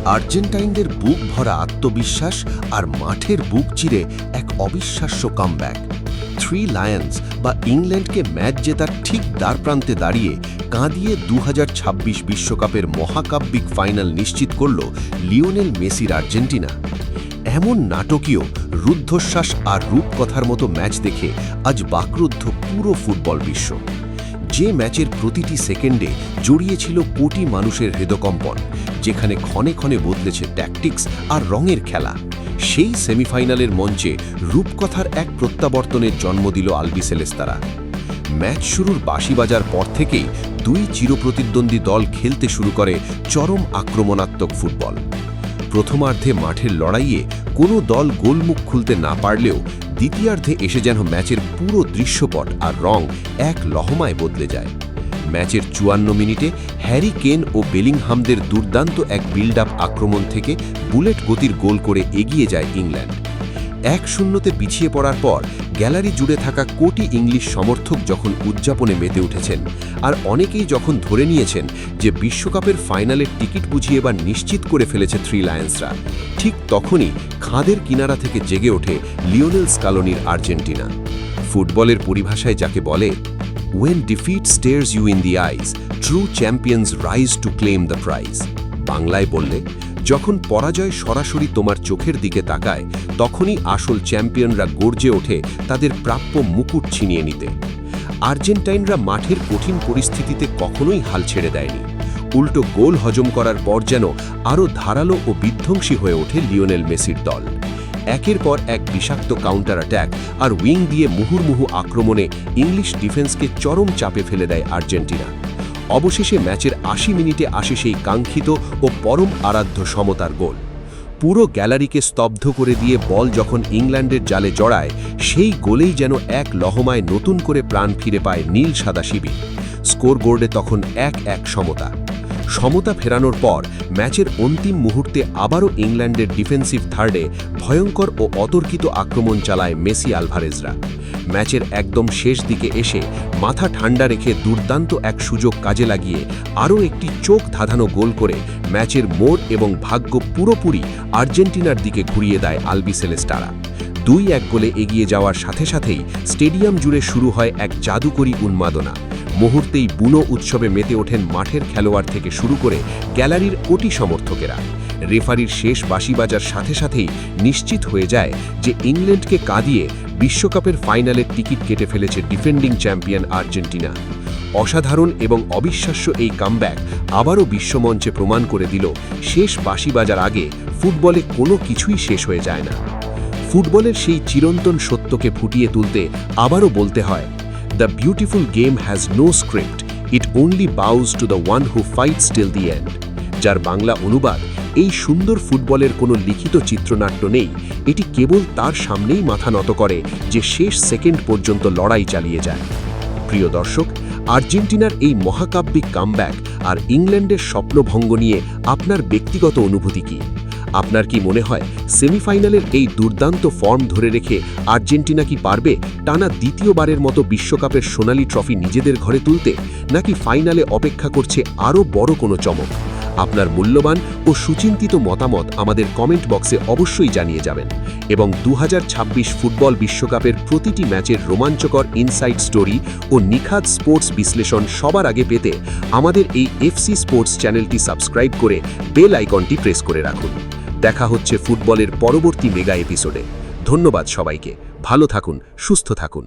আর্জেন্টাইনদের বুক ভরা আত্মবিশ্বাস আর মাঠের বুক চিরে এক অবিশ্বাস্য কামব্যাক। থ্রি লায়ন্স বা ইংল্যান্ডকে ম্যাচ জেতার ঠিক দ্বারপ্রান্তে দাঁড়িয়ে কাঁদিয়ে 2026 বিশ্বকাপের মহাকাব্যিক ফাইনাল নিশ্চিত করল লিওনেল মেসির আর্জেন্টিনা। এমন নাটকীয়, রুদ্ধশ্বাস আর রূপকথার মতো ম্যাচ দেখে আজ বাকরুদ্ধ পুরো ফুটবল বিশ্ব। যে ম্যাচের প্রতিটি সেকেন্ডে জড়িয়েছিল কোটি মানুষের হৃদকম্পন, যেখানে ক্ষণে ক্ষণে বদলেছে ট্যাকটিক্স আর রঙের খেলা, সেই সেমিফাইনালের মঞ্চে রূপকথার এক প্রত্যাবর্তনের জন্ম দিল আলবিসেলেস্তারা। ম্যাচ শুরুর বাঁশি বাজার পর থেকেই দুই চিরপ্রতিদ্বন্দ্বী দল খেলতে শুরু করে চরম আক্রমণাত্মক ফুটবল। প্রথমার্ধে মাঠের লড়াইয়ে কোনো দল গোলমুখ খুলতে না পারলেও দ্বিতীয়ার্ধে এসে যেন ম্যাচের পুরো দৃশ্যপট আর রং এক লহমায় বদলে যায়। ম্যাচের 54 মিনিটে হ্যারি কেন ও বেলিংহামদের দুর্দান্ত এক বিল্ড আপ আক্রমণ থেকে বুলেট গতির গোল করে এগিয়ে যায় ইংল্যান্ড। 1-0-তে পিছিয়ে পড়ার পর গ্যালারি জুড়ে থাকা কোটি ইংলিশ সমর্থক যখন উদযাপনে মেতে উঠেছেন, আর অনেকেই যখন ধরে নিয়েছেন যে বিশ্বকাপের ফাইনালের টিকিট বুঝিয়ে এবার নিশ্চিত করে ফেলেছে থ্রি লায়ন্সরা, ঠিক তখনই খাদের কিনারা থেকে জেগে ওঠে লিওনেল স্কালোনির আর্জেন্টিনা। ফুটবলের পরিভাষায় যাকে বলে, "When defeat stares you in the eyes, true champions rise to claim the prize." বাংলায় বললে, যখন পরাজয় সরাসরি তোমার চোখের দিকে তাকায়, তখনই আসল চ্যাম্পিয়নরা গর্জে ওঠে তাদের প্রাপ্য মুকুট ছিনিয়ে নিতে। আর্জেন্টাইনরা মাঠের কঠিন পরিস্থিতিতে কখনোই হাল ছেড়ে দেয়নি। উল্টো গোল হজম করার পর যেন আরও ধারালো ও বিধ্বংসী হয়ে ওঠে লিওনেল মেসির দল। একের পর এক বিষাক্ত কাউন্টার অ্যাট্যাক আর উইং দিয়ে মুহুর্মুহু আক্রমণে ইংলিশ ডিফেন্সকে চরম চাপে ফেলে দেয় আর্জেন্টিনা। অবশেষে ম্যাচের 80 মিনিটে আসে সেই কাঙ্ক্ষিত ও পরম আরাধ্য সমতার গোল। পুরো গ্যালারিকে স্তব্ধ করে দিয়ে বল যখন ইংল্যান্ডের জালে জড়ায়, সেই গোলেই যেন এক লহমায় নতুন করে প্রাণ ফিরে পায় নীল সাদা শিবির। স্কোরবোর্ডে তখন 1-1 সমতা ফেরানোর পর ম্যাচের অন্তিম মুহূর্তে আবারও ইংল্যান্ডের ডিফেন্সিভ থার্ডে ভয়ঙ্কর ও অতর্কিত আক্রমণ চালায় মেসি আলভারেজরা। ম্যাচের একদম শেষ দিকে এসে মাথা ঠান্ডা রেখে দুর্দান্ত এক সুযোগ কাজে লাগিয়ে আরও একটি চোখ ধাঁধানো গোল করে ম্যাচের মোড় এবং ভাগ্য পুরোপুরি আর্জেন্টিনার দিকে ঘুরিয়ে দেয় আলবিসেলেস্তারা। 2-1 গোলে এগিয়ে যাওয়ার সাথে সাথেই স্টেডিয়াম জুড়ে শুরু হয় এক জাদুকরী উন্মাদনা। মুহূর্তেই বুনো উৎসবে মেতে ওঠেন মাঠের খেলোয়াড় থেকে শুরু করে গ্যালারির কোটি সমর্থকেরা। রেফারির শেষ বাঁশি বাজার সাথে সাথেই নিশ্চিত হয়ে যায় যে ইংল্যান্ডকে কাঁদিয়ে বিশ্বকাপের ফাইনালের টিকিট কেটে ফেলেছে ডিফেন্ডিং চ্যাম্পিয়ন আর্জেন্টিনা। অসাধারণ এবং অবিশ্বাস্য এই কামব্যাক আবারও বিশ্বমঞ্চে প্রমাণ করে দিল, শেষ বাঁশি বাজার আগে ফুটবলে কোনো কিছুই শেষ হয়ে যায় না। ফুটবলের সেই চিরন্তন সত্যকে ফুটিয়ে তুলতে আবারও বলতে হয়, "The beautiful game has no script, it only bows to the one who fights till the end." যার বাংলা অনুবাদ, এই সুন্দর ফুটবলের কোনো লিখিত চিত্রনাট্য নেই, এটি কেবল তার সামনেই মাথা নত করে যে শেষ সেকেন্ড পর্যন্ত লড়াই চালিয়ে যায়। প্রিয় দর্শক, আর্জেন্টিনার এই মহাকাব্যিক কামব্যাক আর ইংল্যান্ডের স্বপ্নভঙ্গ নিয়ে আপনার ব্যক্তিগত অনুভূতি কী? আপনার কি মনে হয় সেমিফাইনালের এই দুর্দান্ত ফর্ম ধরে রেখে আর্জেন্টিনা কি পারবে টানা দ্বিতীয়বারের মতো বিশ্বকাপের সোনালী ট্রফি নিজেদের ঘরে তুলতে, নাকি ফাইনালে অপেক্ষা করছে আরও বড় কোনো চমক? আপনার মূল্যবান ও সুচিন্তিত মতামত আমাদের কমেন্ট বক্সে অবশ্যই জানিয়ে যাবেন, এবং 2026 ফুটবল বিশ্বকাপের প্রতিটি ম্যাচের রোমাঞ্চকর ইনসাইড স্টোরি ও নিখাদ স্পোর্টস বিশ্লেষণ সবার আগে পেতে আমাদের এই এফসি স্পোর্টস চ্যানেলটি সাবস্ক্রাইব করে বেল আইকনটি প্রেস করে রাখুন। দেখা হচ্ছে ফুটবলের পরবর্তী মেগা এপিসোডে। ধন্যবাদ সবাইকে, ভালো থাকুন, সুস্থ থাকুন।